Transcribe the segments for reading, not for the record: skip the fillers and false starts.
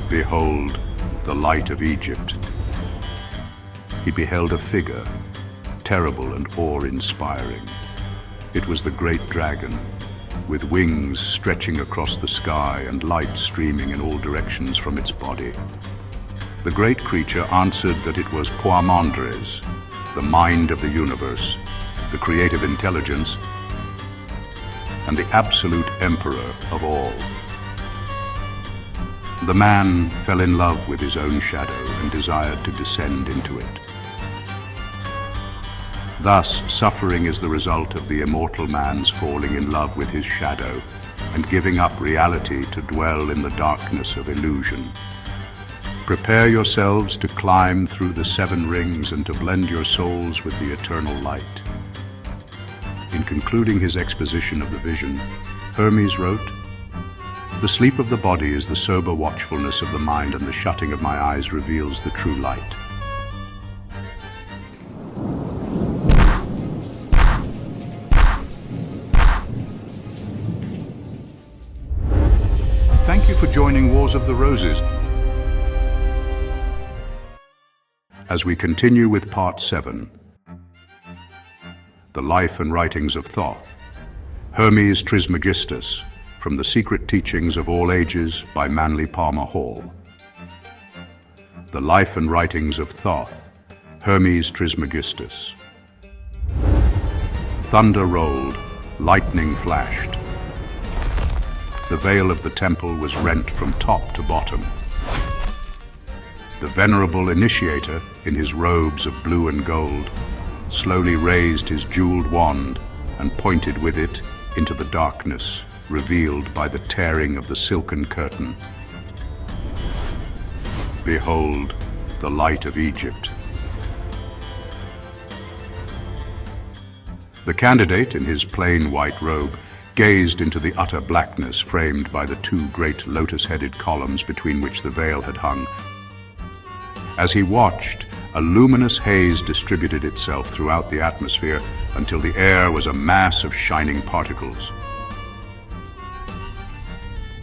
Behold, the light of Egypt. He beheld a figure, terrible and awe-inspiring. It was the great dragon, with wings stretching across the sky and light streaming in all directions from its body. The great creature answered that it was Poimandres, the mind of the universe, the creative intelligence, and the absolute emperor of all. The man fell in love with his own shadow and desired to descend into it. Thus, suffering is the result of the immortal man's falling in love with his shadow and giving up reality to dwell in the darkness of illusion. Prepare yourselves to climb through the 7 rings and to blend your souls with the eternal light. In concluding his exposition of the vision, Hermes wrote, "The sleep of the body is the sober watchfulness of the mind, and the shutting of my eyes reveals the true light." Thank you for joining Wars of the Roses. As we continue with Part 7, The Life and Writings of Thoth, Hermes Trismegistus, from the Secret Teachings of All Ages by Manly Palmer Hall. The Life and Writings of Thoth, Hermes Trismegistus. Thunder rolled, lightning flashed. The veil of the temple was rent from top to bottom. The venerable initiator, in his robes of blue and gold, slowly raised his jeweled wand and pointed with it into the darkness, revealed by the tearing of the silken curtain. Behold, the light of Egypt. The candidate, in his plain white robe, gazed into the utter blackness framed by the 2 great lotus-headed columns between which the veil had hung. As he watched, a luminous haze distributed itself throughout the atmosphere until the air was a mass of shining particles.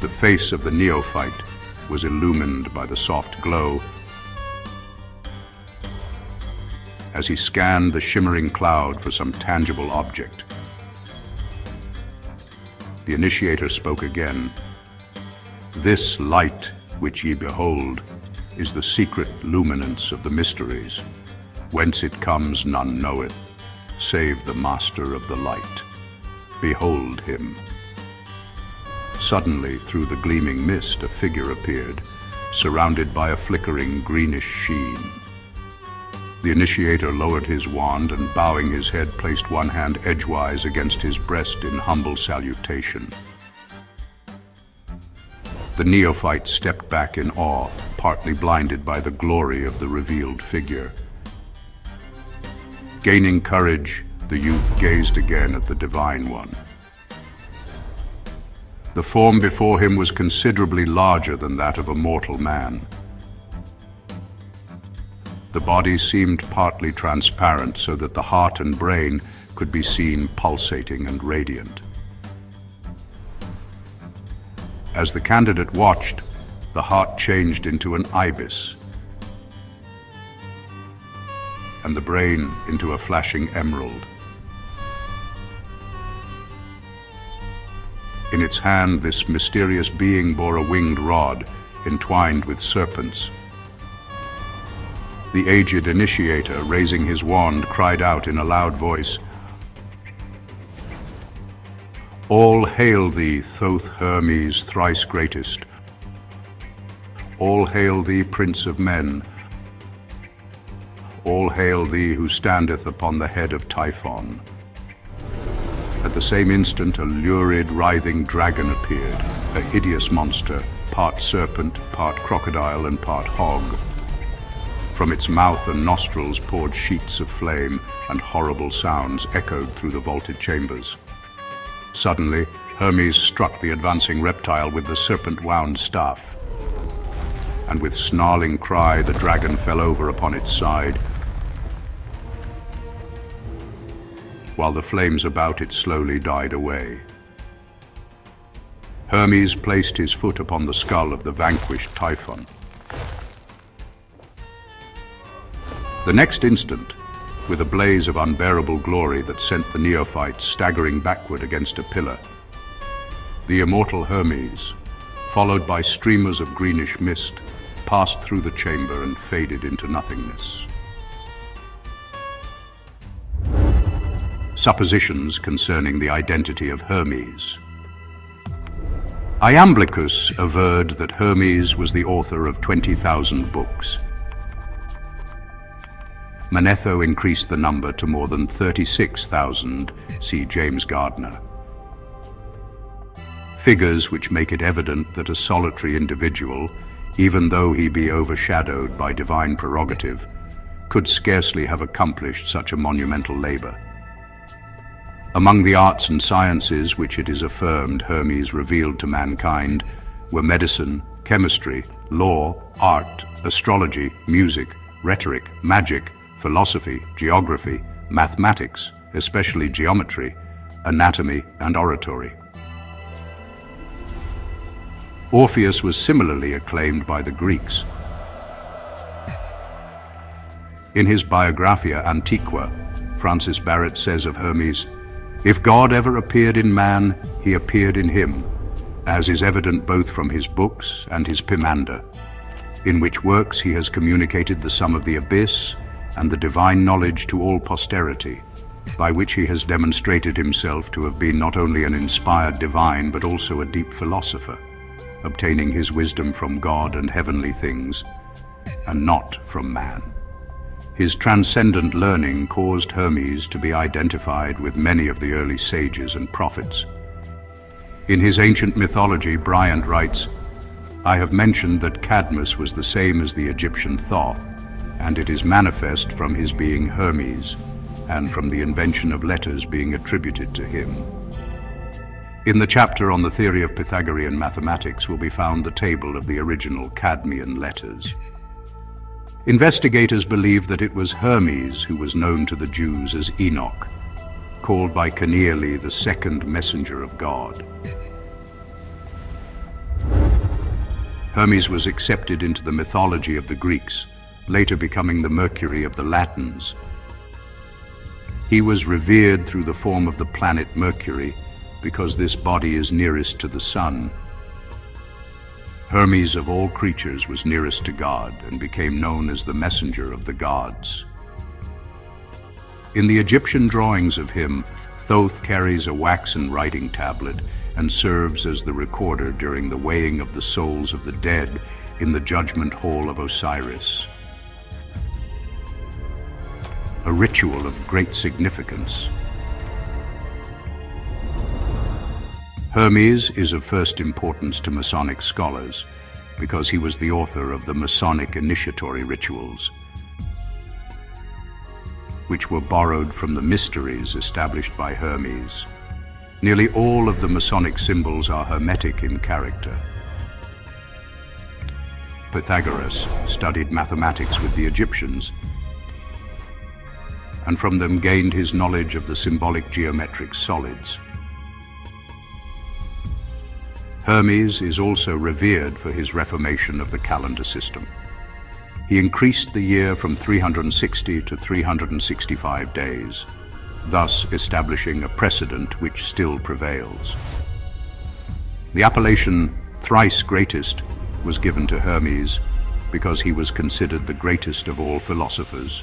The face of the neophyte was illumined by the soft glow. As he scanned the shimmering cloud for some tangible object, the initiator spoke again. "This light which ye behold is the secret luminance of the mysteries. Whence it comes none knoweth, save the master of the light. Behold him." Suddenly, through the gleaming mist, a figure appeared, surrounded by a flickering greenish sheen. The initiator lowered his wand and, bowing his head, placed one hand edgewise against his breast in humble salutation. The neophyte stepped back in awe, partly blinded by the glory of the revealed figure. Gaining courage, the youth gazed again at the Divine One. The form before him was considerably larger than that of a mortal man. The body seemed partly transparent so that the heart and brain could be seen pulsating and radiant. As the candidate watched, the heart changed into an ibis, and the brain into a flashing emerald. In its hand, this mysterious being bore a winged rod entwined with serpents. The aged initiator, raising his wand, cried out in a loud voice, "All hail thee, Thoth Hermes Thrice-Greatest! All hail thee, Prince of Men! All hail thee who standeth upon the head of Typhon!" At the same instant, a lurid, writhing dragon appeared, a hideous monster, part serpent, part crocodile, and part hog. From its mouth and nostrils poured sheets of flame, and horrible sounds echoed through the vaulted chambers. Suddenly, Hermes struck the advancing reptile with the serpent-wound staff, and with snarling cry, the dragon fell over upon its side, while the flames about it slowly died away. Hermes placed his foot upon the skull of the vanquished Typhon. The next instant, with a blaze of unbearable glory that sent the neophyte staggering backward against a pillar, the immortal Hermes, followed by streamers of greenish mist, passed through the chamber and faded into nothingness. Suppositions concerning the identity of Hermes. Iamblichus averred that Hermes was the author of 20,000 books. Manetho increased the number to more than 36,000, see James Gardner. Figures which make it evident that a solitary individual, even though he be overshadowed by divine prerogative, could scarcely have accomplished such a monumental labor. Among the arts and sciences which it is affirmed Hermes revealed to mankind were medicine, chemistry, law, art, astrology, music, rhetoric, magic, philosophy, geography, mathematics, especially geometry, anatomy, and oratory. Orpheus was similarly acclaimed by the Greeks. In his Biographia Antiqua, Francis Barrett says of Hermes, "If God ever appeared in man, he appeared in him, as is evident both from his books and his Pymander, in which works he has communicated the sum of the abyss and the divine knowledge to all posterity, by which he has demonstrated himself to have been not only an inspired divine but also a deep philosopher, obtaining his wisdom from God and heavenly things, and not from man. His transcendent learning caused Hermes to be identified with many of the early sages and prophets. In his ancient mythology, Bryant writes, "I have mentioned that Cadmus was the same as the Egyptian Thoth, and it is manifest from his being Hermes, and from the invention of letters being attributed to him." In the chapter on the theory of Pythagorean mathematics will be found the table of the original Cadmean letters. Investigators believe that it was Hermes who was known to the Jews as Enoch, called by Kenealy the second messenger of God. Hermes was accepted into the mythology of the Greeks, later becoming the Mercury of the Latins. He was revered through the form of the planet Mercury because this body is nearest to the sun. Hermes of all creatures was nearest to God and became known as the messenger of the gods. In the Egyptian drawings of him, Thoth carries a waxen writing tablet and serves as the recorder during the weighing of the souls of the dead in the judgment hall of Osiris. A ritual of great significance. Hermes is of first importance to Masonic scholars because he was the author of the Masonic initiatory rituals, which were borrowed from the mysteries established by Hermes. Nearly all of the Masonic symbols are Hermetic in character. Pythagoras studied mathematics with the Egyptians, and from them gained his knowledge of the symbolic geometric solids. Hermes is also revered for his reformation of the calendar system. He increased the year from 360 to 365 days, thus establishing a precedent which still prevails. The appellation Thrice-Greatest was given to Hermes because he was considered the greatest of all philosophers,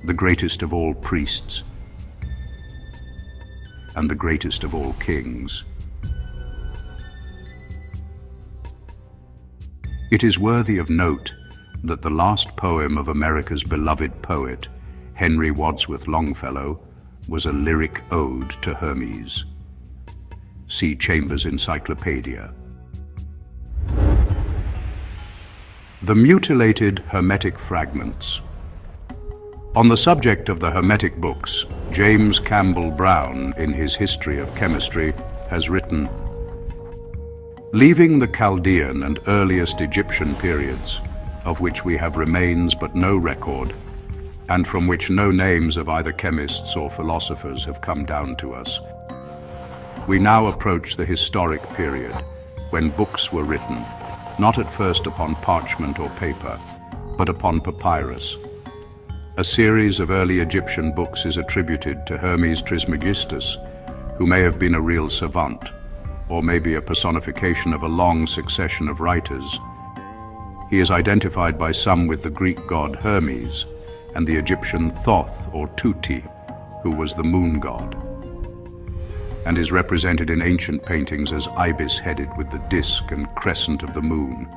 the greatest of all priests, and the greatest of all kings. It is worthy of note that the last poem of America's beloved poet, Henry Wadsworth Longfellow, was a lyric ode to Hermes. See Chambers' Encyclopedia. The Mutilated Hermetic Fragments. On the subject of the Hermetic books, James Campbell Brown, in his History of Chemistry, has written, "Leaving the Chaldean and earliest Egyptian periods, of which we have remains but no record, and from which no names of either chemists or philosophers have come down to us, we now approach the historic period when books were written, not at first upon parchment or paper, but upon papyrus, A series of early Egyptian books is attributed to Hermes Trismegistus, who may have been a real savant, or maybe a personification of a long succession of writers. He is identified by some with the Greek god Hermes and the Egyptian Thoth or Tuti, who was the moon god, and is represented in ancient paintings as ibis-headed with the disk and crescent of the moon.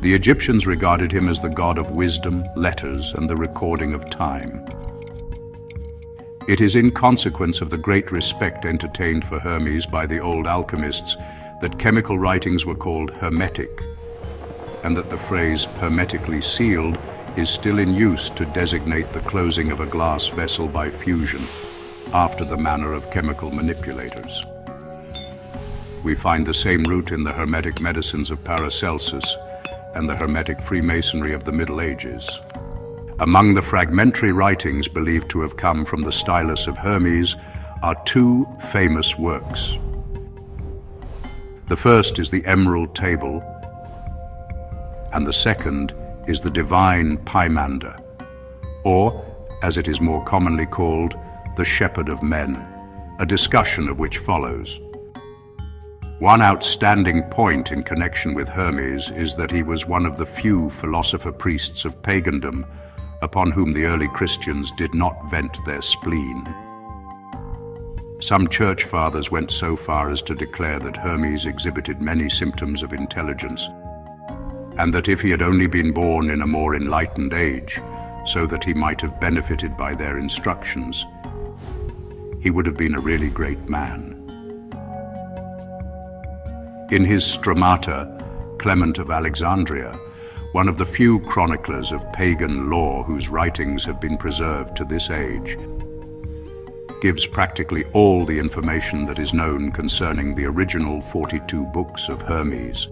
The Egyptians regarded him as the god of wisdom, letters, and the recording of time. It is in consequence of the great respect entertained for Hermes by the old alchemists that chemical writings were called hermetic, and that the phrase hermetically sealed is still in use to designate the closing of a glass vessel by fusion, after the manner of chemical manipulators. We find the same root in the Hermetic medicines of Paracelsus and the Hermetic Freemasonry of the Middle Ages. Among the fragmentary writings believed to have come from the stylus of Hermes are two famous works. The first is the Emerald Table, and the second is the Divine Pymander, or, as it is more commonly called, the Shepherd of Men, a discussion of which follows. One outstanding point in connection with Hermes is that he was one of the few philosopher priests of pagandom upon whom the early Christians did not vent their spleen. Some church fathers went so far as to declare that Hermes exhibited many symptoms of intelligence, and that if he had only been born in a more enlightened age, so that he might have benefited by their instructions, he would have been a really great man. In his Stromata, Clement of Alexandria, one of the few chroniclers of pagan lore whose writings have been preserved to this age, gives practically all the information that is known concerning the original 42 books of Hermes,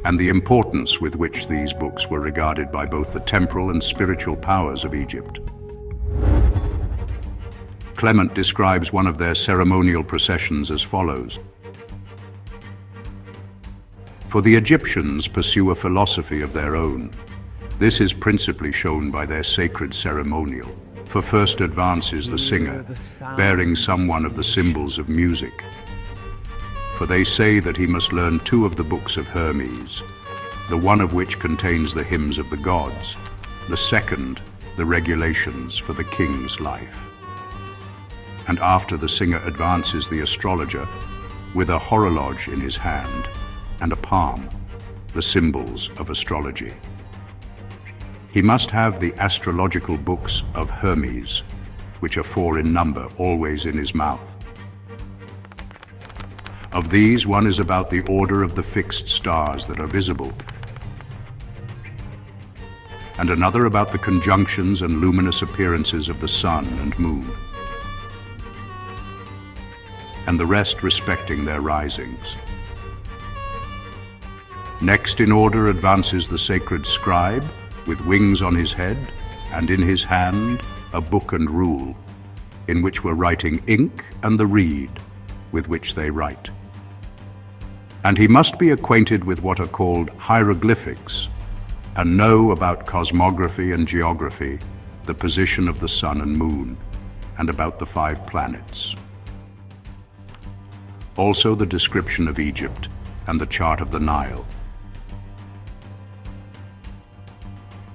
and the importance with which these books were regarded by both the temporal and spiritual powers of Egypt. Clement describes one of their ceremonial processions as follows. For the Egyptians pursue a philosophy of their own. This is principally shown by their sacred ceremonial. For first advances the singer, bearing some one of the symbols of music. For they say that he must learn two of the books of Hermes, the one of which contains the hymns of the gods, the second, the regulations for the king's life. And after the singer advances the astrologer, with a horologe in his hand, and a palm, the symbols of astrology. He must have the astrological books of Hermes, which are 4 in number, always in his mouth. Of these, one is about the order of the fixed stars that are visible, and another about the conjunctions and luminous appearances of the sun and moon, and the rest respecting their risings. Next in order advances the sacred scribe, with wings on his head, and in his hand a book and rule, in which were writing ink and the reed with which they write. And he must be acquainted with what are called hieroglyphics, and know about cosmography and geography, the position of the sun and moon, and about the 5 planets. Also the description of Egypt and the chart of the Nile,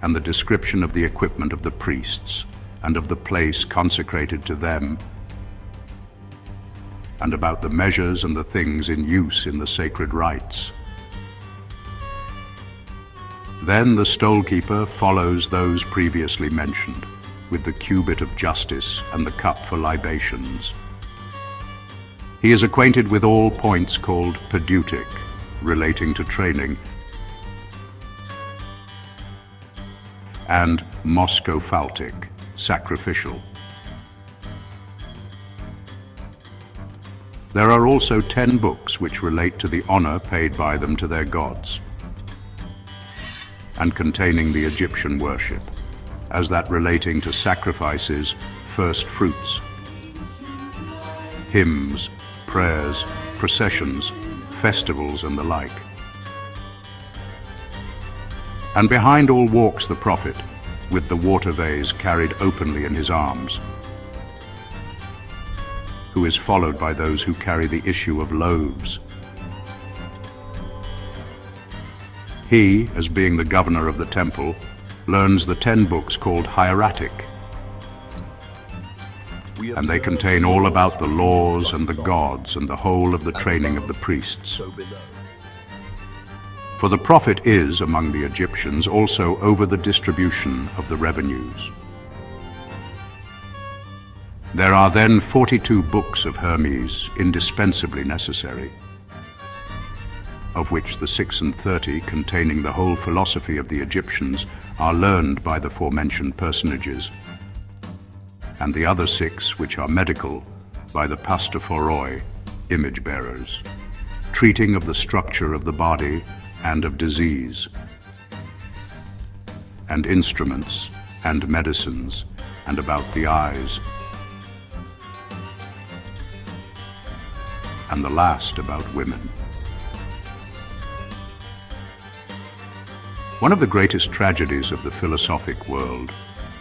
and the description of the equipment of the priests and of the place consecrated to them, and about the measures and the things in use in the sacred rites. Then the stolekeeper follows those previously mentioned, with the cubit of justice and the cup for libations. He is acquainted with all points called pedutic, relating to training, and moschophaltic, sacrificial. There are also 10 books which relate to the honor paid by them to their gods, and containing the Egyptian worship, as that relating to sacrifices, first fruits, hymns, prayers, processions, festivals, and the like. And behind all walks the prophet, with the water vase carried openly in his arms, who is followed by those who carry the issue of loaves. He, as being the governor of the temple, learns the 10 books called hieratic, and they contain all about the laws and the gods and the whole of the training of the priests. For the prophet is, among the Egyptians, also over the distribution of the revenues. There are then 42 books of Hermes indispensably necessary, of which the 36 containing the whole philosophy of the Egyptians are learned by the forementioned personages, and the other 6, which are medical, by the pastophoroi, image-bearers, treating of the structure of the body and of disease, and instruments and medicines, and about the eyes, and the last about women. One of the greatest tragedies of the philosophic world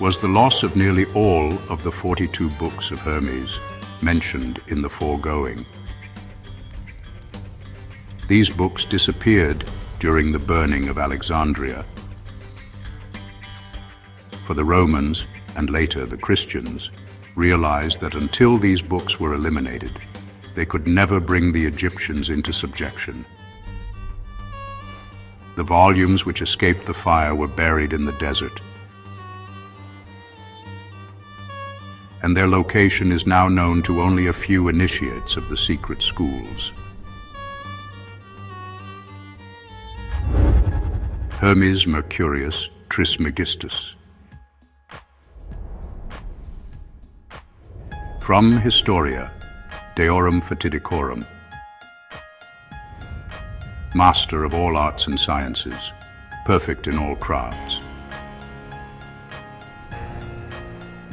was the loss of nearly all of the 42 books of Hermes mentioned in the foregoing. These books disappeared during the burning of Alexandria. For the Romans, and later the Christians, realized that until these books were eliminated, they could never bring the Egyptians into subjection. The volumes which escaped the fire were buried in the desert, and their location is now known to only a few initiates of the secret schools. Hermes Mercurius Trismegistus. From Historia Deorum Fatidicorum. Master of all arts and sciences, perfect in all crafts.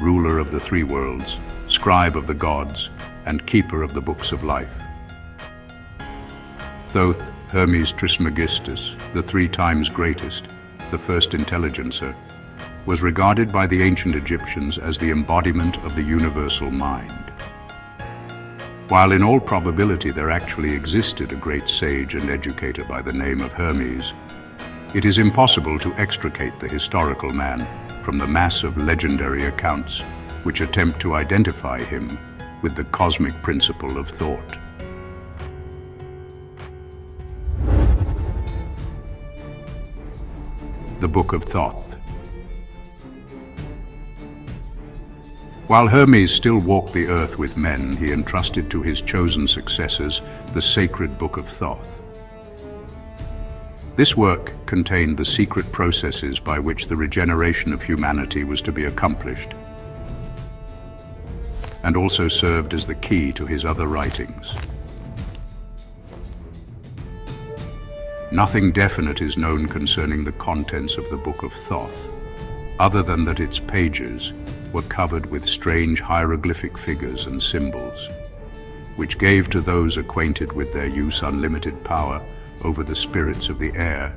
Ruler of the 3 worlds, scribe of the gods, and keeper of the books of life. Thoth Hermes Trismegistus, the 3 times greatest, the first intelligencer, was regarded by the ancient Egyptians as the embodiment of the universal mind. While in all probability there actually existed a great sage and educator by the name of Hermes, it is impossible to extricate the historical man from the mass of legendary accounts which attempt to identify him with the cosmic principle of thought. The Book of Thoth. While Hermes still walked the earth with men, he entrusted to his chosen successors the sacred Book of Thoth. This work contained the secret processes by which the regeneration of humanity was to be accomplished, and also served as the key to his other writings. Nothing definite is known concerning the contents of the Book of Thoth, other than that its pages were covered with strange hieroglyphic figures and symbols, which gave to those acquainted with their use unlimited power over the spirits of the air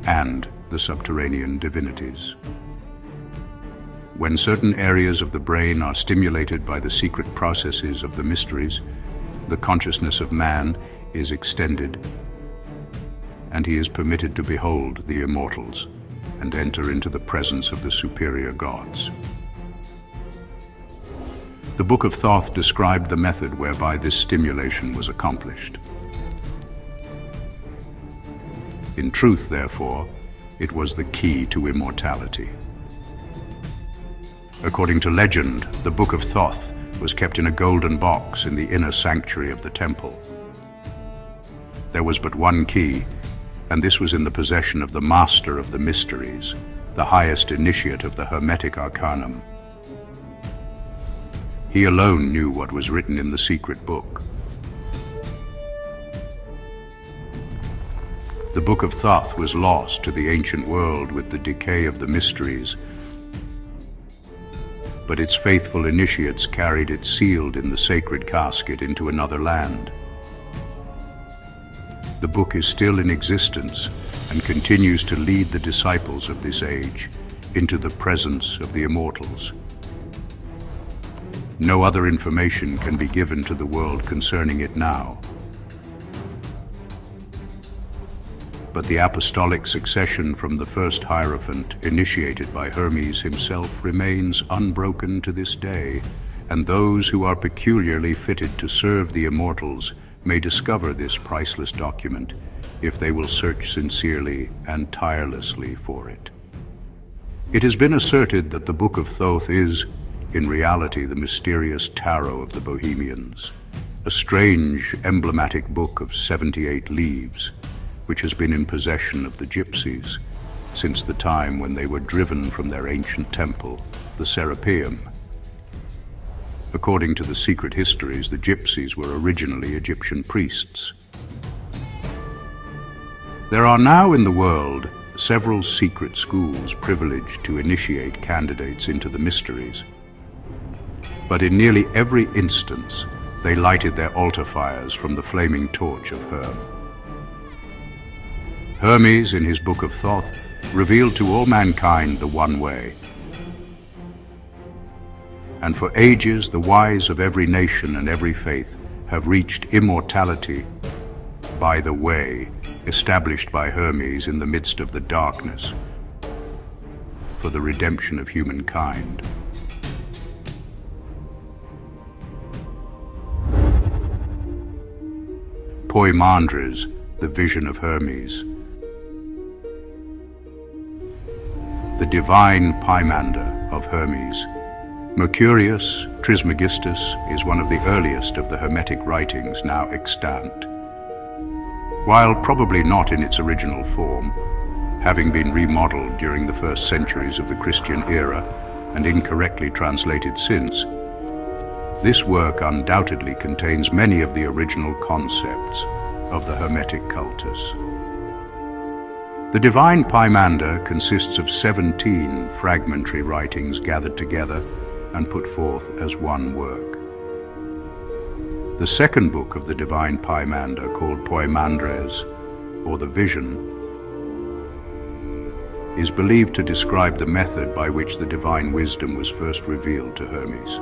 and the subterranean divinities. When certain areas of the brain are stimulated by the secret processes of the mysteries, the consciousness of man is extended, and he is permitted to behold the immortals and enter into the presence of the superior gods. The Book of Thoth described the method whereby this stimulation was accomplished. In truth, therefore, it was the key to immortality. According to legend, the Book of Thoth was kept in a golden box in the inner sanctuary of the temple. There was but one key, and this was in the possession of the master of the mysteries, the highest initiate of the Hermetic arcanum. He alone knew what was written in the secret book. The Book of Thoth was lost to the ancient world with the decay of the mysteries, but its faithful initiates carried it sealed in the sacred casket into another land. The book is still in existence and continues to lead the disciples of this age into the presence of the immortals. No other information can be given to the world concerning it now. But the apostolic succession from the first Hierophant, initiated by Hermes himself, remains unbroken to this day, and those who are peculiarly fitted to serve the immortals may discover this priceless document if they will search sincerely and tirelessly for it. It has been asserted that the Book of Thoth is, in reality, the mysterious tarot of the Bohemians, a strange, emblematic book of 78 leaves, which has been in possession of the gypsies since the time when they were driven from their ancient temple, the Serapeum. According to the secret histories, the gypsies were originally Egyptian priests. There are now in the world several secret schools privileged to initiate candidates into the mysteries. But in nearly every instance, they lighted their altar fires from the flaming torch of Hermes. Hermes, in his Book of Thoth, revealed to all mankind the one way. And for ages, the wise of every nation and every faith have reached immortality by the way established by Hermes in the midst of the darkness for the redemption of humankind. Poimandres, the vision of Hermes. The divine Pymander of Hermes. Mercurius Trismegistus is one of the earliest of the Hermetic writings now extant. While probably not in its original form, having been remodeled during the first centuries of the Christian era and incorrectly translated since, this work undoubtedly contains many of the original concepts of the Hermetic cultus. The divine Pymander consists of 17 fragmentary writings gathered together and put forth as one work. The second book of the divine Pymander, called Poimandres, or the Vision, is believed to describe the method by which the divine wisdom was first revealed to Hermes.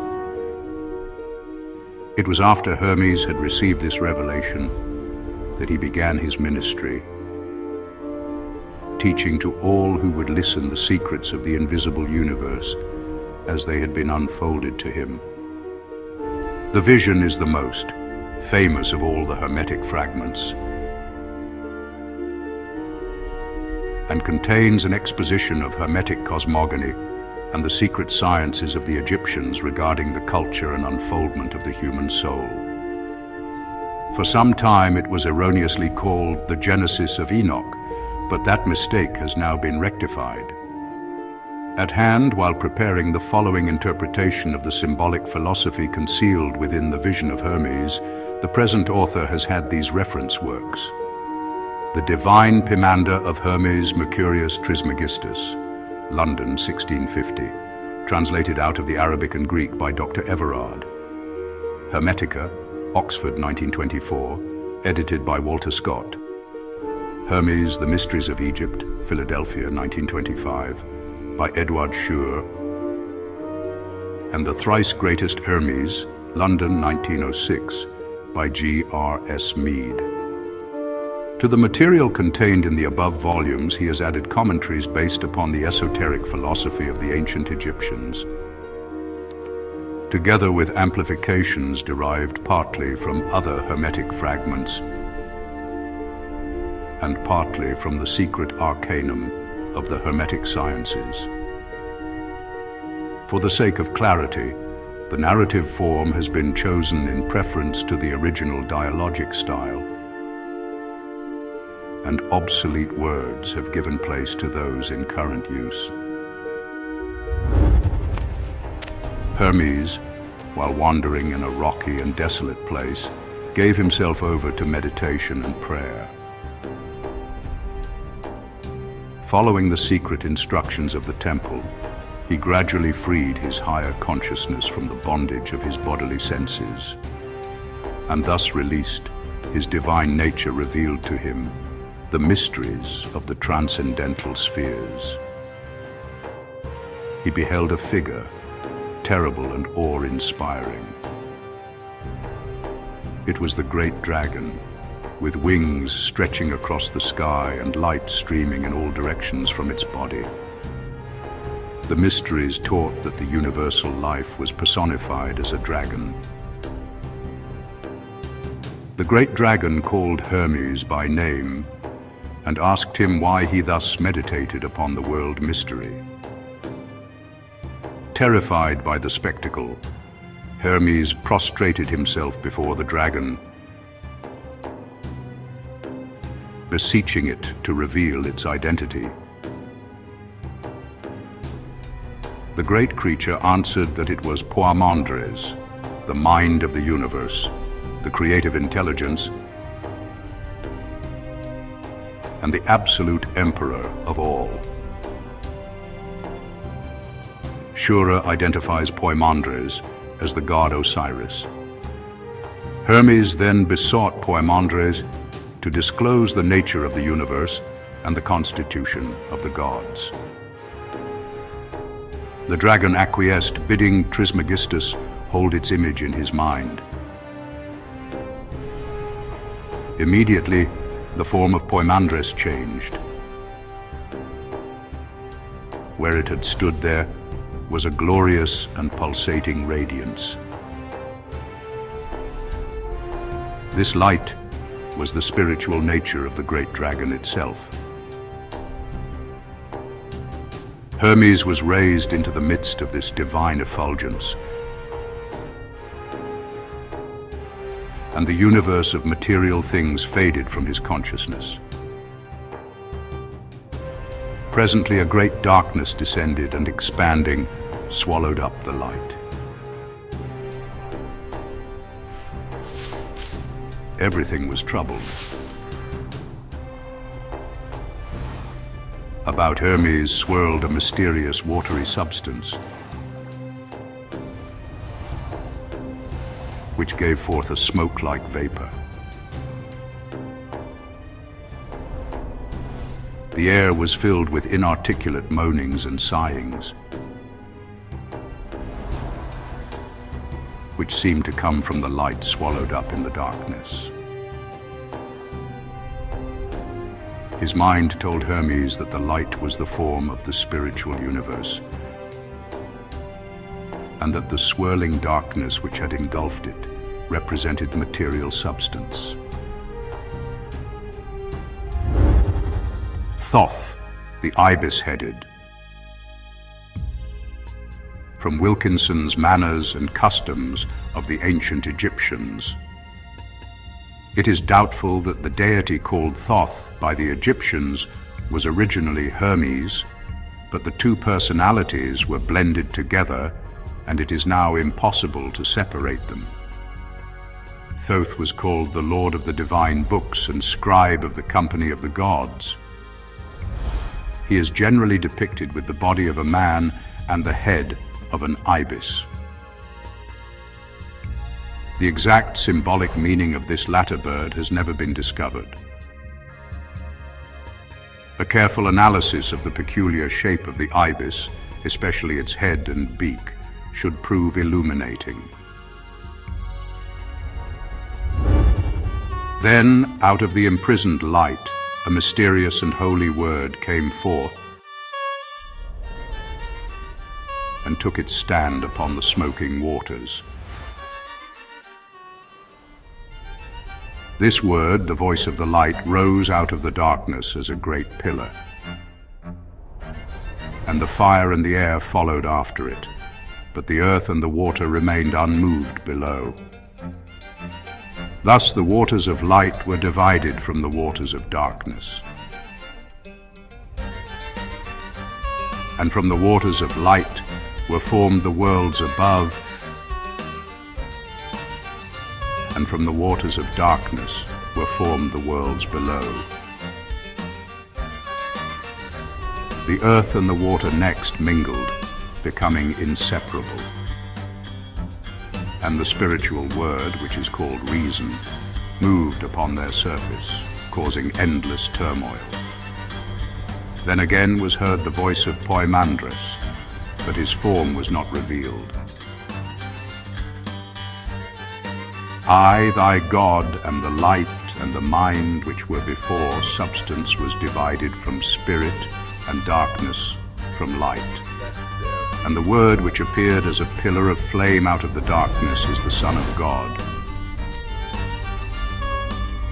It was after Hermes had received this revelation that he began his ministry, teaching to all who would listen the secrets of the invisible universe as they had been unfolded to him. The Vision is the most famous of all the Hermetic fragments and contains an exposition of Hermetic cosmogony and the secret sciences of the Egyptians regarding the culture and unfoldment of the human soul. For some time it was erroneously called the Genesis of Enoch, but that mistake has now been rectified. At hand, while preparing the following interpretation of the symbolic philosophy concealed within the Vision of Hermes, the present author has had these reference works. The Divine Pymander of Hermes Mercurius Trismegistus, London 1650, translated out of the Arabic and Greek by Dr. Everard. Hermetica, Oxford 1924, edited by Walter Scott. Hermes, The Mysteries of Egypt, Philadelphia 1925, by Edward Schur, and The Thrice-Greatest Hermes, London 1906, by G.R.S. Mead. To the material contained in the above volumes, he has added commentaries based upon the esoteric philosophy of the ancient Egyptians, together with amplifications derived partly from other Hermetic fragments and partly from the secret arcanum of the Hermetic sciences. For the sake of clarity, the narrative form has been chosen in preference to the original dialogic style, and obsolete words have given place to those in current use. Hermes, while wandering in a rocky and desolate place, gave himself over to meditation and prayer. Following the secret instructions of the temple, he gradually freed his higher consciousness from the bondage of his bodily senses, and thus released his divine nature revealed to him the mysteries of the transcendental spheres. He beheld a figure, terrible and awe-inspiring. It was the great dragon, with wings stretching across the sky and light streaming in all directions from its body. The mysteries taught that the universal life was personified as a dragon. The great dragon called Hermes by name and asked him why he thus meditated upon the world mystery. Terrified by the spectacle, Hermes prostrated himself before the dragon, beseeching it to reveal its identity. The great creature answered that it was Poimandres, the mind of the universe, the creative intelligence, and the absolute emperor of all. Shura identifies Poimandres as the god Osiris. Hermes then besought Poimandres to disclose the nature of the universe and the constitution of the gods. The dragon acquiesced, bidding Trismegistus hold its image in his mind. Immediately, the form of Poimandres changed. Where it had stood there was a glorious and pulsating radiance. This light was the spiritual nature of the great dragon itself. Hermes was raised into the midst of this divine effulgence, and the universe of material things faded from his consciousness. Presently, a great darkness descended and, expanding, swallowed up the light. Everything was troubled. About Hermes swirled a mysterious watery substance, which gave forth a smoke-like vapor. The air was filled with inarticulate moanings and sighings, which seemed to come from the light swallowed up in the darkness. His mind told Hermes that the light was the form of the spiritual universe, and that the swirling darkness which had engulfed it represented material substance. Thoth, the ibis-headed. From Wilkinson's Manners and Customs of the Ancient Egyptians. It is doubtful that the deity called Thoth by the Egyptians was originally Hermes, but the two personalities were blended together, and it is now impossible to separate them. Thoth was called the Lord of the Divine Books and Scribe of the Company of the Gods. He is generally depicted with the body of a man and the head of an ibis. The exact symbolic meaning of this latter bird has never been discovered. A careful analysis of the peculiar shape of the ibis, especially its head and beak, should prove illuminating. Then, out of the imprisoned light, a mysterious and holy word came forth and took its stand upon the smoking waters. This word, the voice of the light, rose out of the darkness as a great pillar, and the fire and the air followed after it, but the earth and the water remained unmoved below. Thus the waters of light were divided from the waters of darkness. And from the waters of light were formed the worlds above, and from the waters of darkness were formed the worlds below. The earth and the water next mingled, becoming inseparable. And the spiritual word, which is called reason, moved upon their surface. causing endless turmoil. Then again was heard the voice of Poimandres, but his form was not revealed. I, thy God, am the light, and the mind which were before substance was divided from spirit, and darkness from light. And the Word which appeared as a pillar of flame out of the darkness is the Son of God,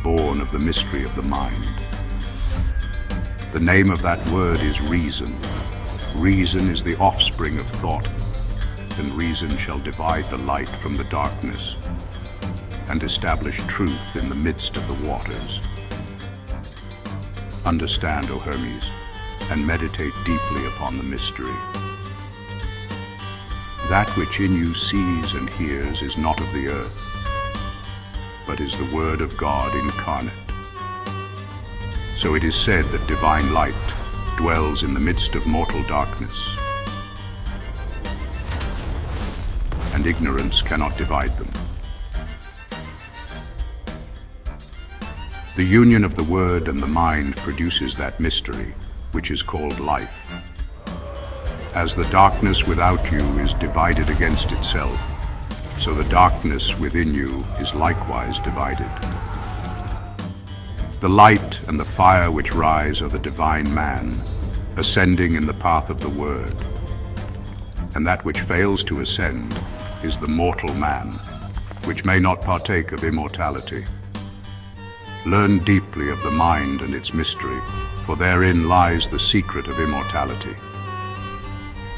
born of the mystery of the mind. The name of that word is reason. Reason is the offspring of thought, and reason shall divide the light from the darkness, and establish truth in the midst of the waters. Understand, O Hermes, and meditate deeply upon the mystery. That which in you sees and hears is not of the earth, but is the Word of God incarnate. So it is said that divine light dwells in the midst of mortal darkness, and ignorance cannot divide them. The union of the Word and the mind produces that mystery, which is called life. As the darkness without you is divided against itself, so the darkness within you is likewise divided. The light and the fire which rise are the divine man, ascending in the path of the Word. And that which fails to ascend is the mortal man, which may not partake of immortality. Learn deeply of the mind and its mystery, for therein lies the secret of immortality.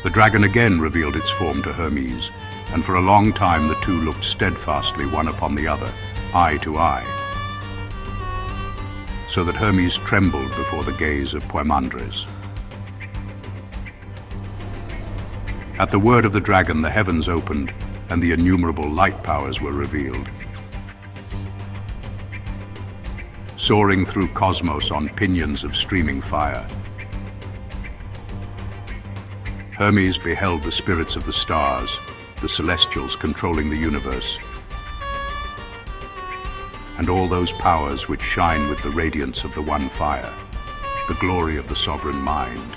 The dragon again revealed its form to Hermes, and for a long time the two looked steadfastly one upon the other, eye to eye, so that Hermes trembled before the gaze of Poimandres. At the word of the dragon the heavens opened, and the innumerable light powers were revealed. Soaring through cosmos on pinions of streaming fire, Hermes beheld the spirits of the stars, the celestials controlling the universe, and all those powers which shine with the radiance of the one fire, the glory of the sovereign mind.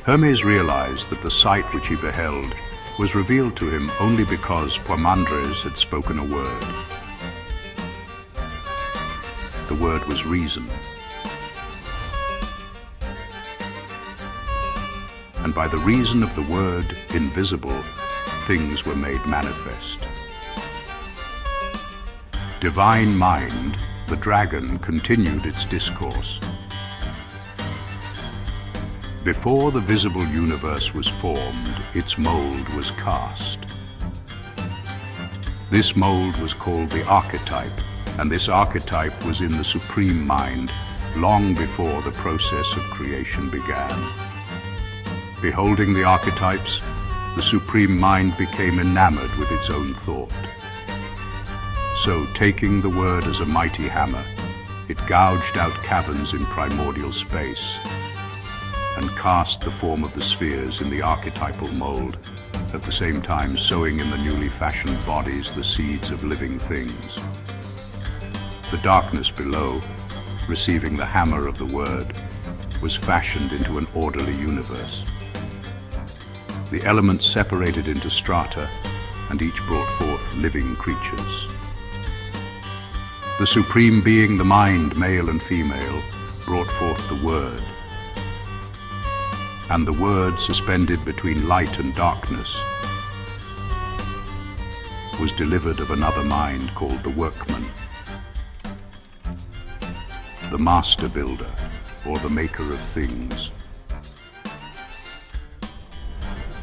Hermes realized that the sight which he beheld was revealed to him only because Poimandres had spoken a word. The word was reason. And by the reason of the word, invisible, things were made manifest. Divine mind, the dragon, continued its discourse. Before the visible universe was formed, its mold was cast. This mold was called the archetype, and this archetype was in the supreme mind long before the process of creation began. Beholding the archetypes, the supreme mind became enamored with its own thought. So, taking the word as a mighty hammer, it gouged out caverns in primordial space, and cast the form of the spheres in the archetypal mold, at the same time sowing in the newly fashioned bodies the seeds of living things. The darkness below, receiving the hammer of the word, was fashioned into an orderly universe. The elements separated into strata, and each brought forth living creatures. The Supreme Being, the mind, male and female, brought forth the Word. And the Word, suspended between light and darkness, was delivered of another mind called the Workman, the Master Builder, or the Maker of Things.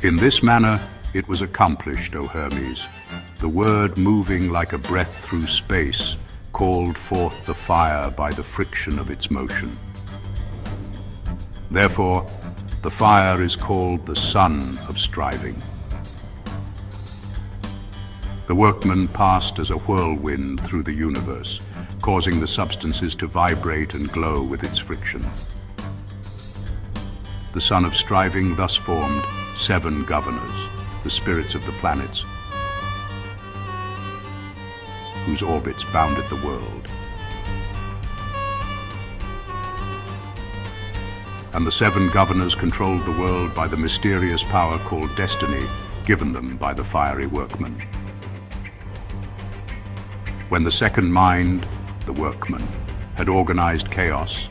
In this manner it was accomplished, O Hermes. The Word, moving like a breath through space, called forth the fire by the friction of its motion. Therefore, the fire is called the sun of striving. The Workman passed as a whirlwind through the universe, causing the substances to vibrate and glow with its friction. The sun of striving thus formed 7 governors, the spirits of the planets, whose orbits bounded the world. and the 7 governors controlled the world by the mysterious power called destiny, given them by the fiery Workman. When the second mind, the Workman, had organized chaos,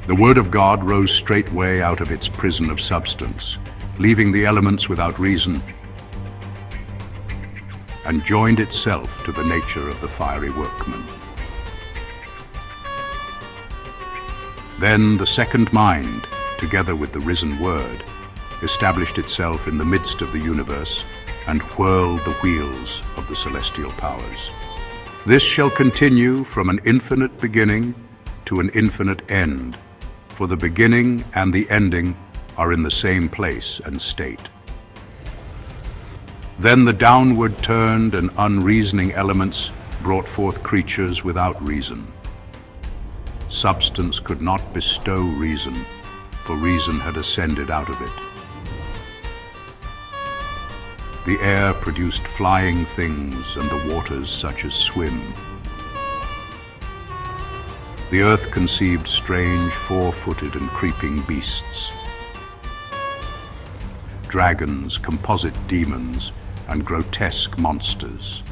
the word of God rose straightway out of its prison of substance, leaving the elements without reason, and joined itself to the nature of the fiery Workman. Then the second mind, together with the risen word, established itself in the midst of the universe and whirled the wheels of the celestial powers. This shall continue from an infinite beginning to an infinite end, for the beginning and the ending are in the same place and state. Then the downward turned and unreasoning elements brought forth creatures without reason. Substance could not bestow reason, for reason had ascended out of it. The air produced flying things, and the waters such as swim. The earth conceived strange, four-footed and creeping beasts, dragons, composite demons, and grotesque monsters.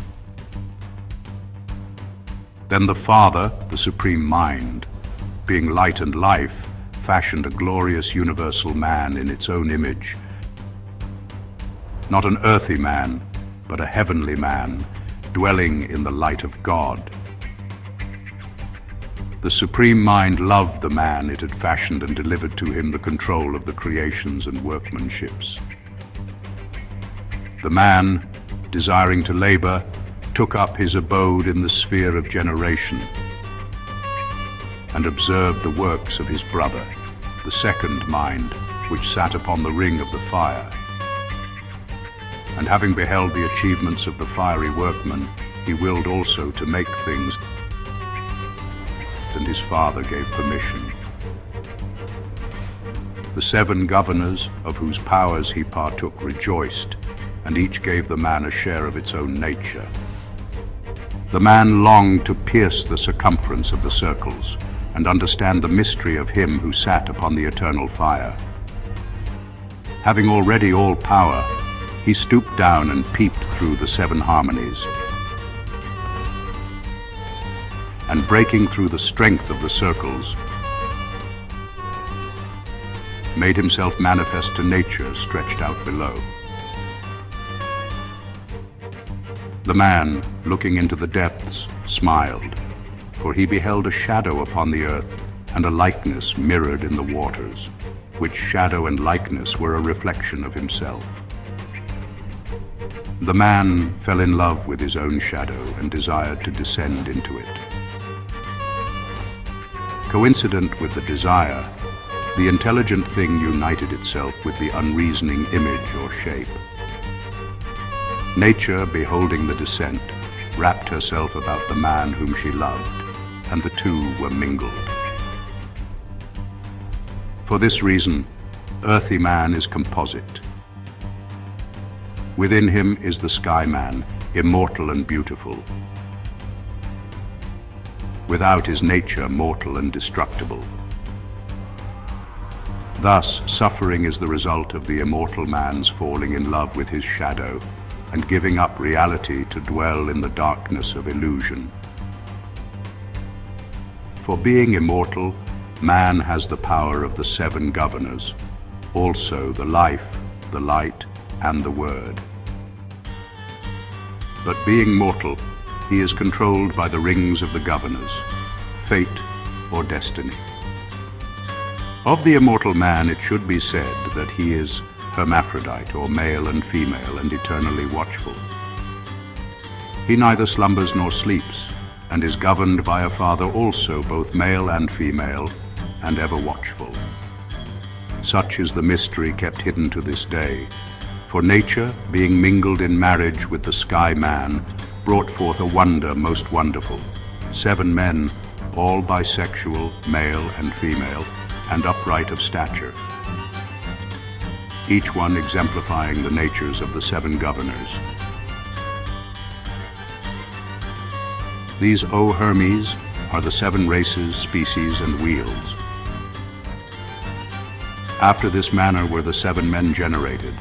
Then the Father, the Supreme Mind, being light and life, fashioned a glorious universal man in its own image, not an earthy man, but a heavenly man, dwelling in the light of God. The Supreme Mind loved the man it had fashioned and delivered to him the control of the creations and workmanships. The man, desiring to labor, took up his abode in the sphere of generation and observed the works of his brother, the second mind, which sat upon the ring of the fire. And having beheld the achievements of the fiery Workman, he willed also to make things, and his father gave permission. The 7 governors, of whose powers he partook, rejoiced, and each gave the man a share of its own nature. The man longed to pierce the circumference of the circles and understand the mystery of him who sat upon the eternal fire. Having already all power, he stooped down and peeped through the 7 harmonies, and breaking through the strength of the circles, made himself manifest to nature stretched out below. The man, looking into the depths, smiled, for he beheld a shadow upon the earth and a likeness mirrored in the waters, which shadow and likeness were a reflection of himself. The man fell in love with his own shadow and desired to descend into it. Coincident with the desire, the intelligent thing united itself with the unreasoning image or shape. Nature, beholding the descent, wrapped herself about the man whom she loved, and the two were mingled. For this reason, earthy man is composite. Within him is the sky man, immortal and beautiful. Without is nature, mortal and destructible. Thus, suffering is the result of the immortal man's falling in love with his shadow and giving up reality to dwell in the darkness of illusion. For being immortal, man has the power of the 7 governors, also the life, the light, and the word. But being mortal, he is controlled by the rings of the governors, fate or destiny. Of the immortal man it should be said that he is hermaphrodite, or male and female, and eternally watchful. He neither slumbers nor sleeps, and is governed by a father also, both male and female, and ever watchful. Such is the mystery kept hidden to this day, for nature, being mingled in marriage with the sky man, brought forth a wonder most wonderful. 7 men, all bisexual, male and female, and upright of stature, each one exemplifying the natures of the 7 governors. These, O Hermes, are the 7 races, species, and wheels, After this manner were the 7 men generated.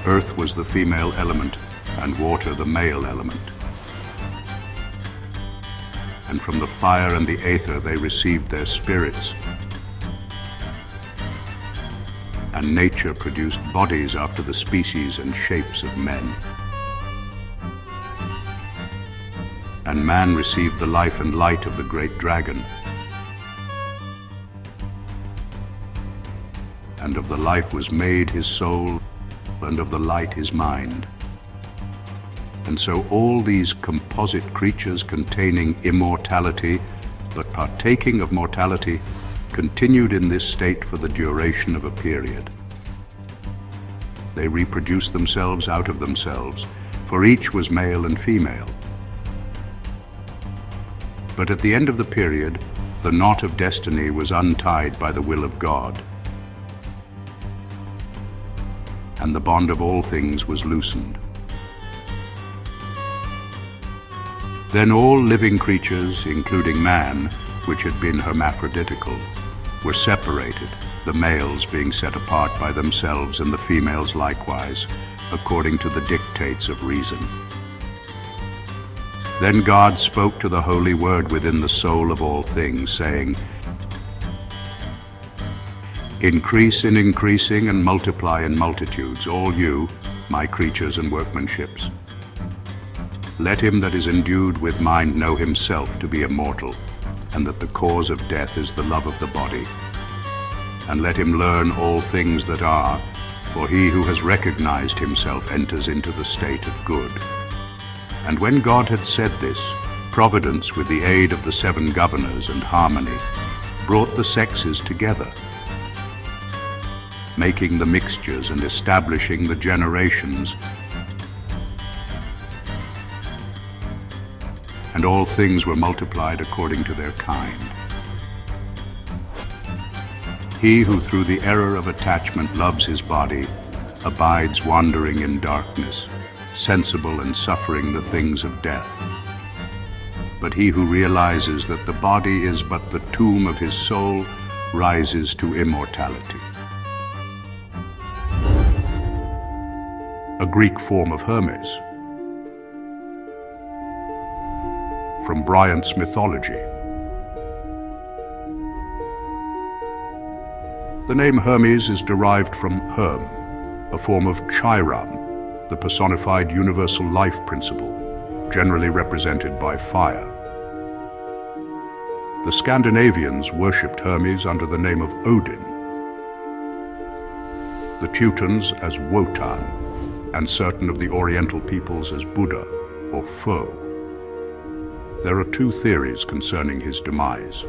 Earth was the female element, and water the male element. And from the fire and the aether they received their spirits. And nature produced bodies after the species and shapes of men. And man received the life and light of the great dragon. And of the life was made his soul, and of the light his mind. And so all these composite creatures containing immortality, but partaking of mortality, continued in this state for the duration of a period. They reproduced themselves out of themselves, for each was male and female. But at the end of the period, the knot of destiny was untied by the will of God, and the bond of all things was loosened. Then all living creatures, including man, which had been hermaphroditical, were separated, the males being set apart by themselves and the females likewise, according to the dictates of reason. Then God spoke to the holy word within the soul of all things, saying, "Increase in increasing and multiply in multitudes, all you, my creatures and workmanships. Let him that is endued with mind know himself to be immortal, and that the cause of death is the love of the body. And let him learn all things that are, for he who has recognized himself enters into the state of good." And when God had said this, Providence, with the aid of the 7 governors and harmony, brought the sexes together, making the mixtures and establishing the generations. And all things were multiplied according to their kind. He who through the error of attachment loves his body abides wandering in darkness, sensible and suffering the things of death. But he who realizes that the body is but the tomb of his soul rises to immortality. A Greek form of Hermes. From Bryant's mythology. The name Hermes is derived from Herm, a form of Chiram, the personified universal life principle, generally represented by fire. The Scandinavians worshipped Hermes under the name of Odin, the Teutons as Wotan, and certain of the Oriental peoples as Buddha or Fo. There are 2 theories concerning his demise.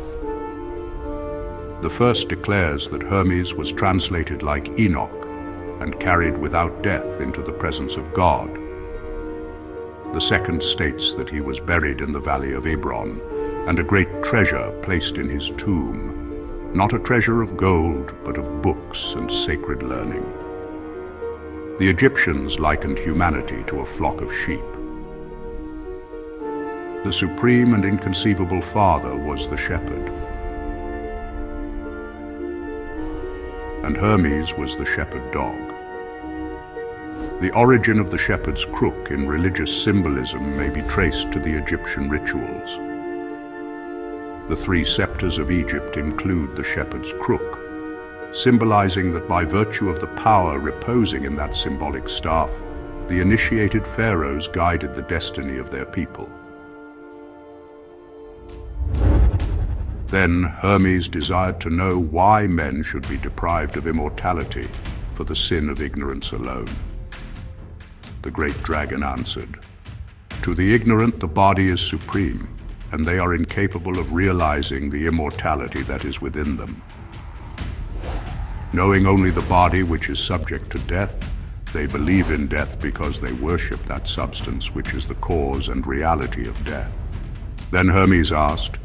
The first declares that Hermes was translated like Enoch and carried without death into the presence of God. The second states that he was buried in the valley of Ebron, and a great treasure placed in his tomb, not a treasure of gold, but of books and sacred learning. The Egyptians likened humanity to a flock of sheep. The supreme and inconceivable Father was the shepherd, and Hermes was the shepherd dog. The origin of the shepherd's crook in religious symbolism may be traced to the Egyptian rituals. The 3 scepters of Egypt include the shepherd's crook, symbolizing that by virtue of the power reposing in that symbolic staff, the initiated pharaohs guided the destiny of their people. Then Hermes desired to know why men should be deprived of immortality for the sin of ignorance alone. The great dragon answered, "To the ignorant the body is supreme, and they are incapable of realizing the immortality that is within them. Knowing only the body which is subject to death, they believe in death because they worship that substance which is the cause and reality of death." Then Hermes asked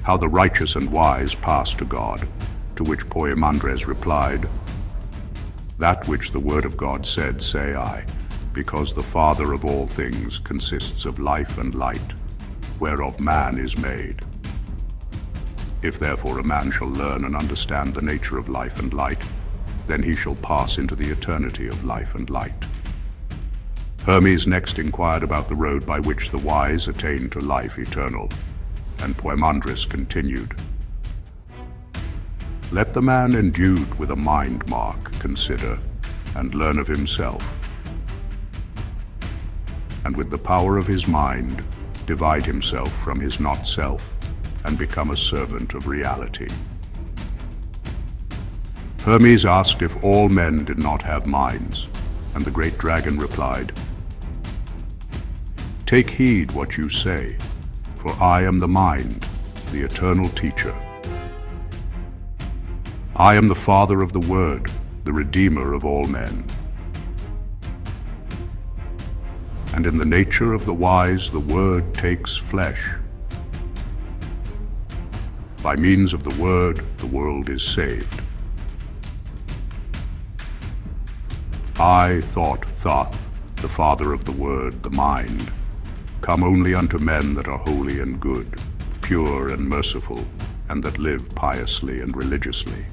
how the righteous and wise pass to God, to which Poimandres replied, "That which the word of God said, say I, because the Father of all things consists of life and light, whereof man is made." If therefore a man shall learn and understand the nature of life and light, then he shall pass into the eternity of life and light. Hermes next inquired about the road by which the wise attain to life eternal, and Poimandres continued, "Let the man endued with a mind mark consider and learn of himself, and with the power of his mind divide himself from his not-self and become a servant of reality." Hermes asked if all men did not have minds, and the great dragon replied, "Take heed what you say, for I am the mind, the eternal teacher. I am the father of the word, the redeemer of all men. And in the nature of the wise the word takes flesh. By means of the word the world is saved. I, Thoth, the father of the word, the mind, come only unto men that are holy and good, pure and merciful, and that live piously and religiously.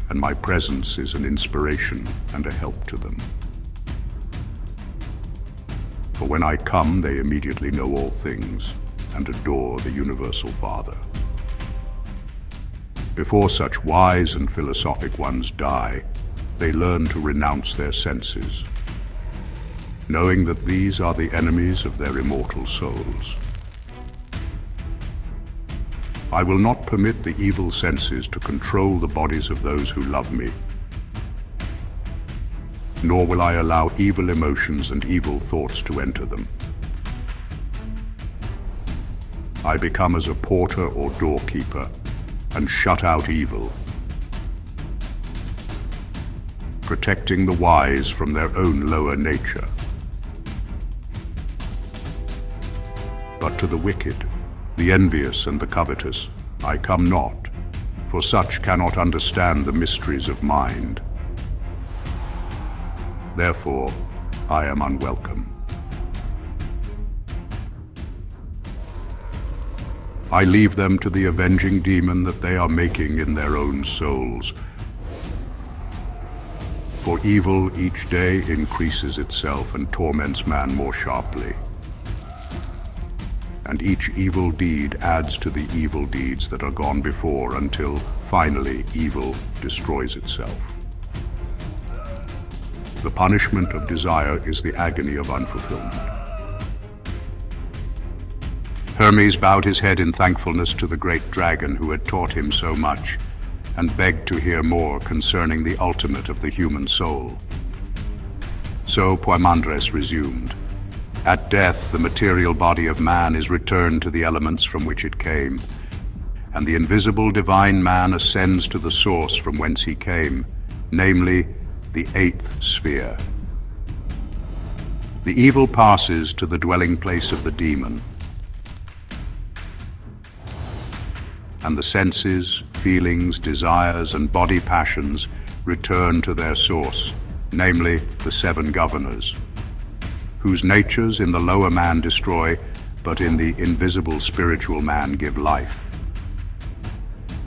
And my presence is an inspiration and a help to them. For when I come, they immediately know all things and adore the universal Father. Before such wise and philosophic ones die, they learn to renounce their senses, knowing that these are the enemies of their immortal souls. I will not permit the evil senses to control the bodies of those who love me, nor will I allow evil emotions and evil thoughts to enter them. I become as a porter or doorkeeper and shut out evil, protecting the wise from their own lower nature. But to the wicked, the envious and the covetous, I come not, for such cannot understand the mysteries of mind. Therefore, I am unwelcome. I leave them to the avenging demon that they are making in their own souls. For evil each day increases itself and torments man more sharply. And each evil deed adds to the evil deeds that are gone before until, finally, evil destroys itself. The punishment of desire is the agony of unfulfillment. Hermes bowed his head in thankfulness to the great dragon who had taught him so much, and begged to hear more concerning the ultimate of the human soul. So Poimandres resumed. At death, the material body of man is returned to the elements from which it came, and the invisible divine man ascends to the source from whence he came, namely, the eighth sphere. The evil passes to the dwelling place of the demon, and the senses, feelings, desires, and body passions return to their source, namely, the seven governors, whose natures in the lower man destroy, but in the invisible spiritual man give life.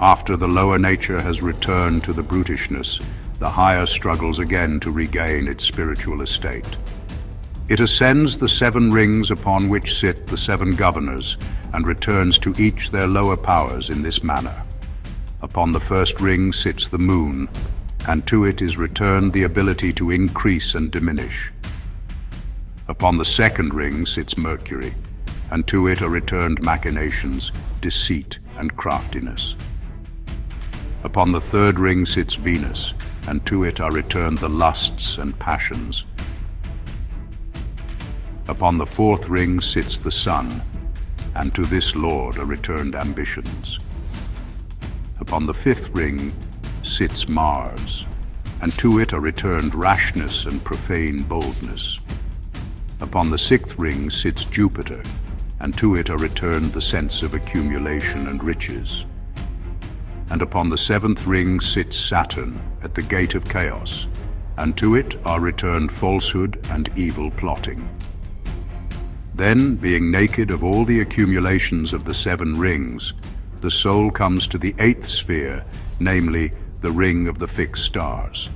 After the lower nature has returned to the brutishness, the higher struggles again to regain its spiritual estate. It ascends the seven rings upon which sit the seven governors, and returns to each their lower powers in this manner. Upon the first ring sits the moon, and to it is returned the ability to increase and diminish. Upon the second ring sits Mercury, and to it are returned machinations, deceit, and craftiness. Upon the third ring sits Venus, and to it are returned the lusts and passions. Upon the fourth ring sits the sun, and to this lord are returned ambitions. Upon the fifth ring sits Mars, and to it are returned rashness and profane boldness. Upon the sixth ring sits Jupiter, and to it are returned the sense of accumulation and riches. And upon the seventh ring sits Saturn at the gate of chaos, and to it are returned falsehood and evil plotting. Then, being naked of all the accumulations of the 7 rings, the soul comes to the 8th sphere, namely, the ring of the fixed stars.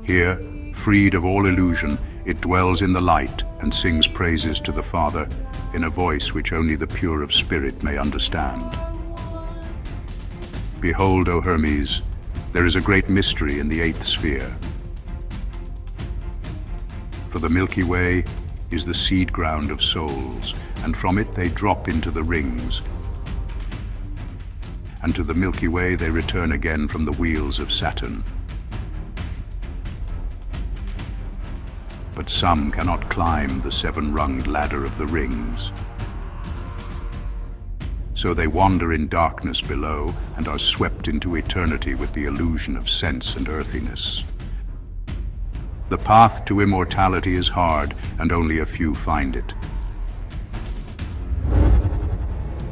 Here, freed of all illusion, it dwells in the light and sings praises to the Father in a voice which only the pure of spirit may understand. Behold, O Hermes, there is a great mystery in the 8th sphere. For the Milky Way is the seed ground of souls, and from it they drop into the rings, and to the Milky Way they return again from the wheels of Saturn. But some cannot climb the 7-runged ladder of the rings. So they wander in darkness below and are swept into eternity with the illusion of sense and earthiness. The path to immortality is hard, and only a few find it.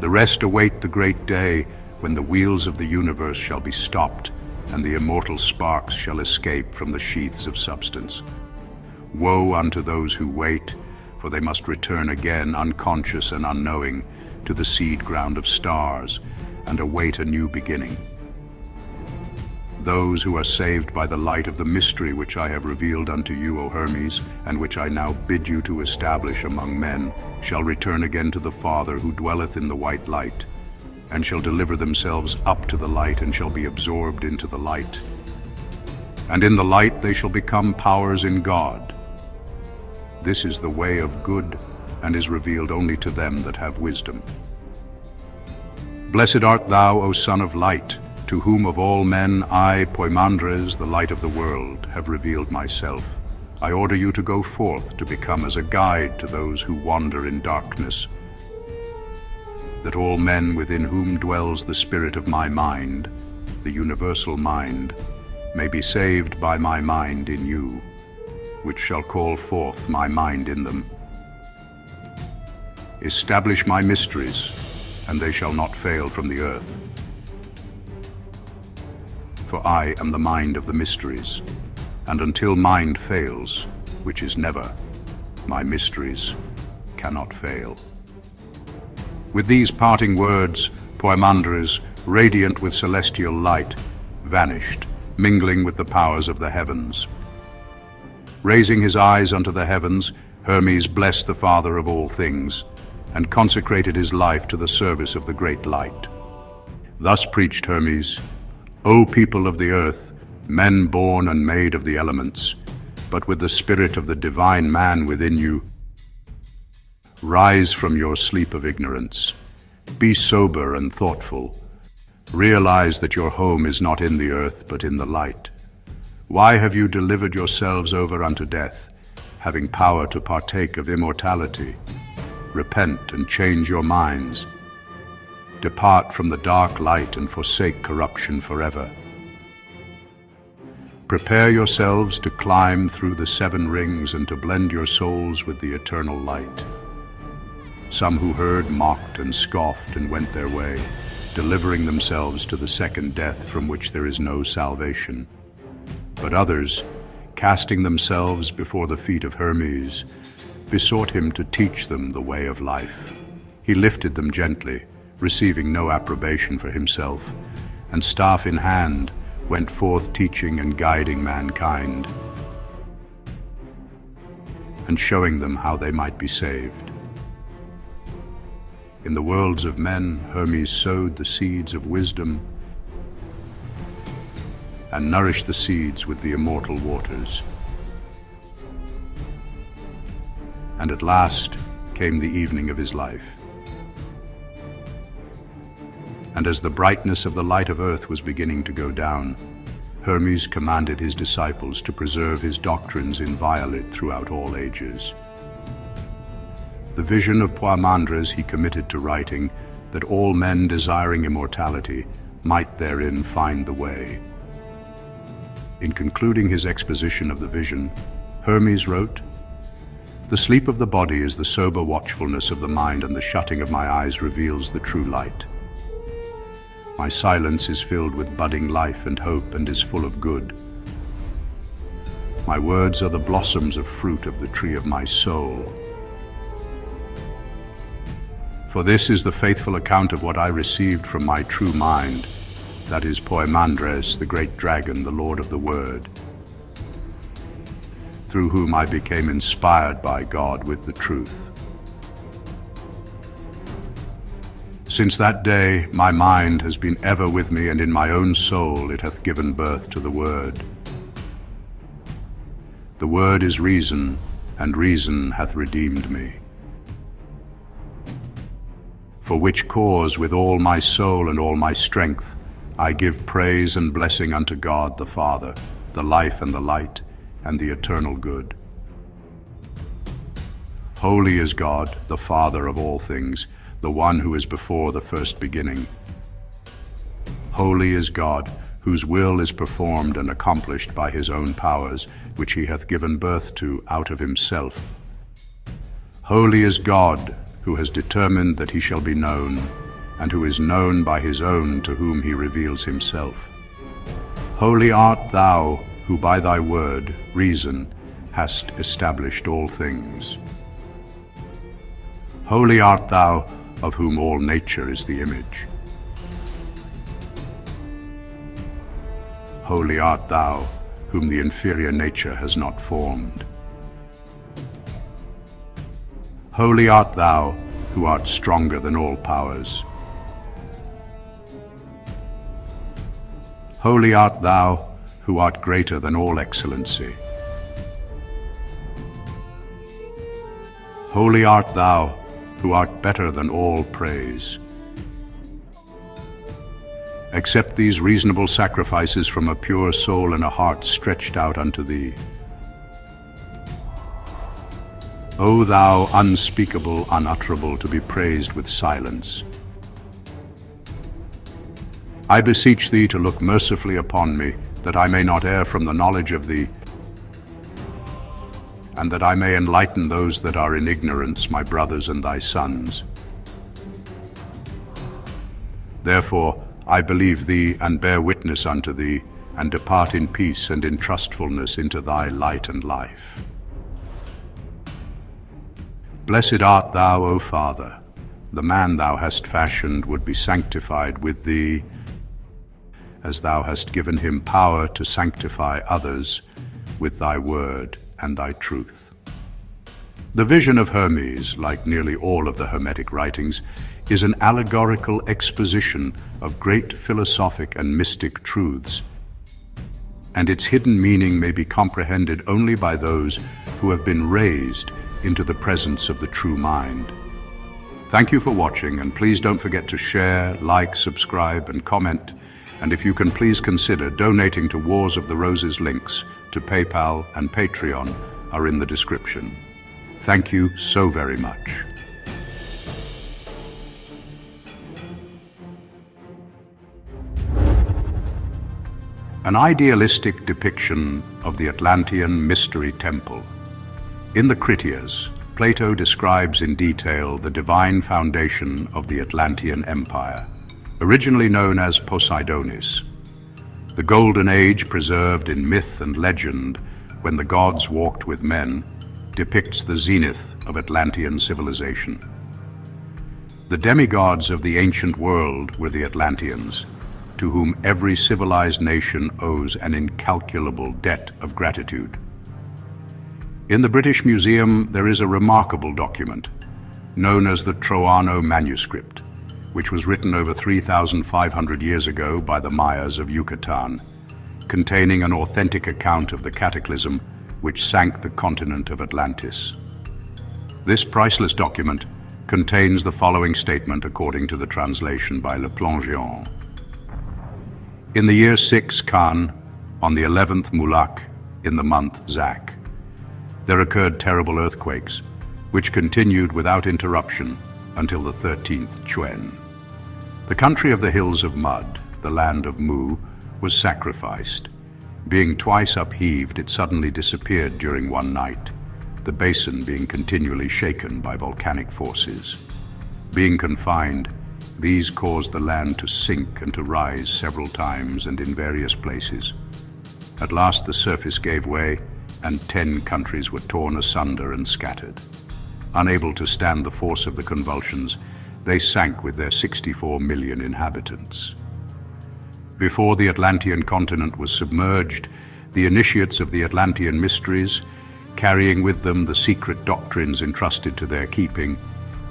The rest await the great day when the wheels of the universe shall be stopped and the immortal sparks shall escape from the sheaths of substance. Woe unto those who wait, for they must return again, unconscious and unknowing, to the seed ground of stars and await a new beginning. Those who are saved by the light of the mystery which I have revealed unto you, O Hermes, and which I now bid you to establish among men, shall return again to the Father who dwelleth in the white light, and shall deliver themselves up to the light, and shall be absorbed into the light. And in the light they shall become powers in God. This is the way of good, and is revealed only to them that have wisdom. Blessed art thou, O Son of Light, to whom of all men I, Poimandres, the light of the world, have revealed myself. I order you to go forth to become as a guide to those who wander in darkness, that all men within whom dwells the spirit of my mind, the universal mind, may be saved by my mind in you, which shall call forth my mind in them. Establish my mysteries, and they shall not fail from the earth. For I am the mind of the mysteries, and until mind fails, which is never, my mysteries cannot fail. With these parting words, Poimandres, radiant with celestial light, vanished, mingling with the powers of the heavens. Raising his eyes unto the heavens, Hermes blessed the Father of all things, and consecrated his life to the service of the great light. Thus preached Hermes, O people of the earth, men born and made of the elements, but with the spirit of the divine man within you, rise from your sleep of ignorance. Be sober and thoughtful. Realize that your home is not in the earth, but in the light. Why have you delivered yourselves over unto death, having power to partake of immortality? Repent and change your minds. Depart from the dark light and forsake corruption forever. Prepare yourselves to climb through the 7 rings and to blend your souls with the eternal light. Some who heard mocked and scoffed and went their way, delivering themselves to the second death from which there is no salvation. But others, casting themselves before the feet of Hermes, besought him to teach them the way of life. He lifted them gently, receiving no approbation for himself, and staff in hand went forth teaching and guiding mankind, and showing them how they might be saved. In the worlds of men, Hermes sowed the seeds of wisdom and nourished the seeds with the immortal waters. And at last came the evening of his life. And as the brightness of the light of earth was beginning to go down, Hermes commanded his disciples to preserve his doctrines inviolate throughout all ages. The vision of Poimandres he committed to writing, that all men desiring immortality might therein find the way. In concluding his exposition of the vision, Hermes wrote, "The sleep of the body is the sober watchfulness of the mind, and the shutting of my eyes reveals the true light. My silence is filled with budding life and hope and is full of good. My words are the blossoms of fruit of the tree of my soul. For this is the faithful account of what I received from my true mind, that is Poimandres, the great dragon, the Lord of the Word, through whom I became inspired by God with the truth. Since that day my mind has been ever with me, and in my own soul it hath given birth to the Word. The Word is reason, and reason hath redeemed me. For which cause with all my soul and all my strength I give praise and blessing unto God the Father, the life and the light, and the eternal good. Holy is God, the Father of all things, the one who is before the first beginning. Holy is God, whose will is performed and accomplished by his own powers, which he hath given birth to out of himself. Holy is God, who has determined that he shall be known, and who is known by his own to whom he reveals himself. Holy art thou, who by thy word, reason, hast established all things. Holy art thou, of whom all nature is the image. Holy art thou, whom the inferior nature has not formed. Holy art thou, who art stronger than all powers. Holy art thou, who art greater than all excellency. Holy art thou, who art better than all praise. Accept these reasonable sacrifices from a pure soul and a heart stretched out unto thee. O thou unspeakable, unutterable, to be praised with silence, I beseech thee to look mercifully upon me, that I may not err from the knowledge of thee, and that I may enlighten those that are in ignorance, my brothers and thy sons. Therefore I believe thee, and bear witness unto thee, and depart in peace and in trustfulness into thy light and life. Blessed art thou, O Father. The man thou hast fashioned would be sanctified with thee, as thou hast given him power to sanctify others with thy word and thy truth. The Vision of Hermes, like nearly all of the Hermetic writings, is an allegorical exposition of great philosophic and mystic truths, and its hidden meaning may be comprehended only by those who have been raised into the presence of the true mind. Thank you for watching, and please don't forget to share, like, subscribe, and comment. And if you can, please consider donating to Wars of the Roses. Links to PayPal and Patreon are in the description. Thank you so very much. An idealistic depiction of the Atlantean mystery temple. In the Critias, Plato describes in detail the divine foundation of the Atlantean Empire, originally known as Poseidonis. The golden age preserved in myth and legend, when the gods walked with men, depicts the zenith of Atlantean civilization. The demigods of the ancient world were the Atlanteans, to whom every civilized nation owes an incalculable debt of gratitude. In the British Museum there is a remarkable document, known as the Troano manuscript, which was written over 3,500 years ago by the Mayas of Yucatan, containing an authentic account of the cataclysm which sank the continent of Atlantis. This priceless document contains the following statement according to the translation by Le Plongeon. In the year 6 Khan, on the 11th Mulak, in the month Zak, there occurred terrible earthquakes, which continued without interruption until the 13th Chuen. The country of the hills of mud, the land of Mu, was sacrificed. Being twice upheaved, it suddenly disappeared during one night, the basin being continually shaken by volcanic forces. Being confined, these caused the land to sink and to rise several times and in various places. At last the surface gave way, and 10 countries were torn asunder and scattered. Unable to stand the force of the convulsions, they sank with their 64 million inhabitants. Before the Atlantean continent was submerged, the initiates of the Atlantean mysteries, carrying with them the secret doctrines entrusted to their keeping,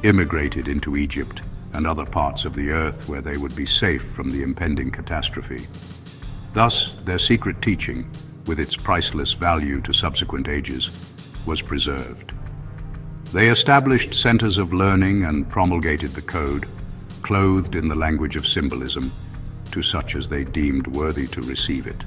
immigrated into Egypt and other parts of the earth where they would be safe from the impending catastrophe. Thus, their secret teaching, with its priceless value to subsequent ages, was preserved. They established centers of learning and promulgated the code, clothed in the language of symbolism, to such as they deemed worthy to receive it.